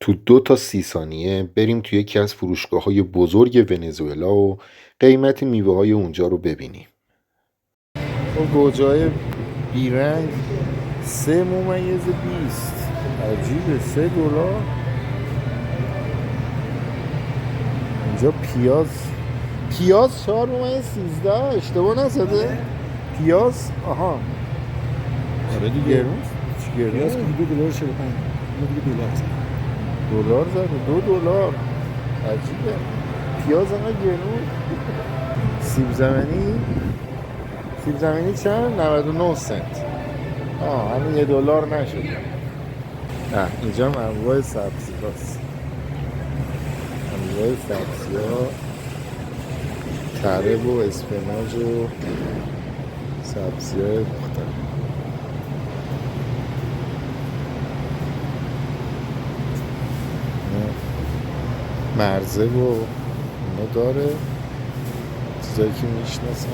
تو 2 تا 30 ثانیه بریم توی یکی از فروشگاه‌های بزرگ ونزوئلا و قیمت میوه‌های اونجا رو ببینیم. و گوجه‌های بیرنگ 3.20. عجیبه، $3. اینجا پیاز 4.13. اشتباه نزده؟ پیاز آها آره دیگه. گرون چی گرون؟ پیاز که $2.45. اینو دیگه دلار دلار زده $2. عجیبه پیاز انقدر گرون. سیب زمینی چند؟ 99 سنت. همین $1 نشده. اینجا هم انواع سبزی هاست. انواع سبزی ها تره و اسفناج و سبزی های مختلف. مرزه و اینا داره، چیزایی که میشناسم.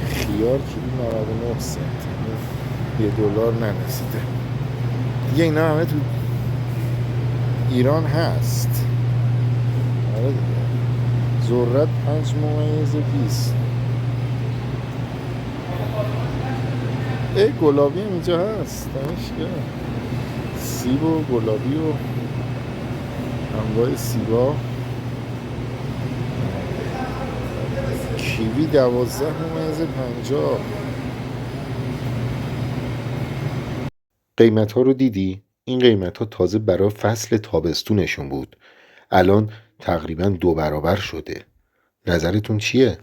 خیار کیلو 99 سنت، $1 نرسیده دیگه. اینا همه تو ایران هست. آره دیگه. ذرت 5.20. گلابی هم اینجا هست. سیب و گلابی و انواع سیبا. کیوی 12.50. قیمت ها رو دیدی؟ این قیمت ها تازه برای فصل تابستونشون بود. الان تقریبا 2 برابر شده. نظرتون چیه؟